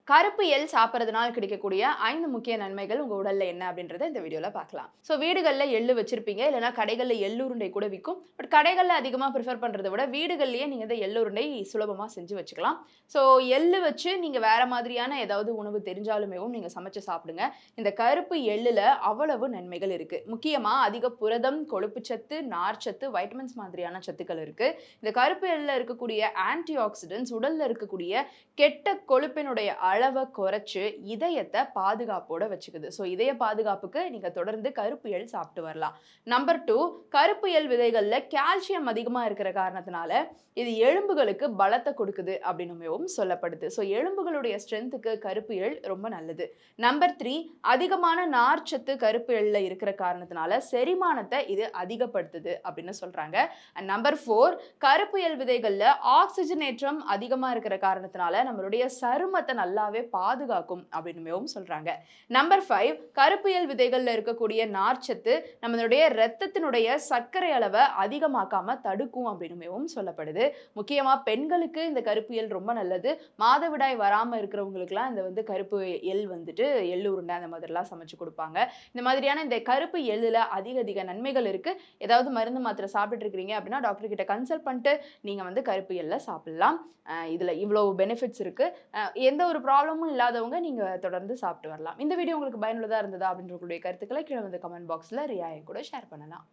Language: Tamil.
கருப்பு எள் சாப்பிட்றதுனால கிடைக்கக்கூடிய 5 முக்கிய நன்மைகள் உங்க உடல்ல என்ன அப்படின்றத இந்த வீடியோல பார்க்கலாம். ஸோ வீடுகள்ல எள்ளு வச்சிருப்பீங்க. இல்லைன்னா கடைகள்ல எள்ளுருண்டை கூட விக்கும். பட் கடைகள்ல அதிகமா ப்ரிஃபர் பண்றத விட வீடுகள்லயே நீங்க இந்த எள்ளுருண்டை சுலபமா செஞ்சு வச்சுக்கலாம். ஸோ எள்ளு வச்சு நீங்க வேற மாதிரியான ஏதாவது உணவு தெரிஞ்சாலுமேவும் நீங்க சமைச்சு சாப்பிடுங்க. இந்த கருப்பு எள்ளுல அவ்வளவு நன்மைகள் இருக்கு. முக்கியமா அதிக புரதம், கொழுப்புச்சத்து, நார்ச்சத்து, வைட்டமின்ஸ் மாதிரியான சத்துக்கள் இருக்கு. இந்த கருப்பு எள்ளுல இருக்கக்கூடிய ஆன்டி ஆக்சிடென்ட்ஸ் உடல்ல இருக்கக்கூடிய கெட்ட கொழுப்பினுடைய அளவை குறைச்சு இதயத்தை பாதுகாப்போட வச்சுக்குது. ஸோ இதய பாதுகாப்புக்கு நீங்க தொடர்ந்து கருப்பு எள் சாப்பிட்டு வரலாம். நம்பர் 2, கருப்பு எள் விதைகள்ல கால்சியம் அதிகமா இருக்கிற காரணத்தினால இது எலும்புகளுக்கு பலத்தை கொடுக்குது அப்படின்னும் சொல்லப்படுது. ஸோ எலும்புகளுடைய ஸ்ட்ரென்த்துக்கு கருப்பு எள் ரொம்ப நல்லது. நம்பர் 3, அதிகமான நார்ச்சத்து கருப்பு எள்ல இருக்கிற காரணத்தினால செரிமானத்தை இது அதிகப்படுத்துது அப்படின்னு சொல்றாங்க. அண்ட் நம்பர் 4, கருப்பு எள் விதைகள்ல ஆக்சிஜனேற்றம் அதிகமா இருக்கிற காரணத்தினால நம்மளுடைய சருமத்தை நல்லாவே பாதுகாக்கும் அப்படின்னு சொல்றாங்க. நம்பர் 5, கருப்பு எள் விதைகள்ல இருக்கக்கூடிய நார்ச்சத்து நம்மளுடைய இரத்தத்தினுடைய சர்க்கரை அளவை அதிகமாக்காம தடுக்கும் அப்படின்னு சொல்லப்படுது. முக்கியமா பெண்களுக்கு இந்த கருப்பு எள் ரொம்ப நல்லது. மாதவிடாய் வராம இருக்கிறவங்களுக்குலாம் இந்த கருப்பு எள் எள்ளு உருண்டை அந்த மாதிரிலாம் சமைச்சு கொடுப்பாங்க. இந்த மாதிரியான இந்த கருப்பு எள்ளுல அதிக அதிக நன்மைகள் இருக்கு. ஏதாவது மருந்து மாத்திரை சாப்பிட்டு இருக்கீங்க அப்படின்னா டாக்டர் கிட்ட கன்சல்ட் பண்ணிட்டு நீங்க கருப்பு எள்ள சாப்பிடலாம். இதுல இவ்வளவு பெனிஃபிட்ஸ் இருக்கு. எந்த ஒரு ப்ராப்ளமும் இல்லாதவங்க நீங்க தொடர்ந்து சாப்பிட்டு வரலாம். இந்த வீடியோ உங்களுக்கு பயனுள்ளதா இருந்ததா அப்படின்ற உங்களுடைய கருத்துக்களை கீழே வந்து கமெண்ட் பாக்ஸ்ல ரியா கூட ஷேர் பண்ணலாம்.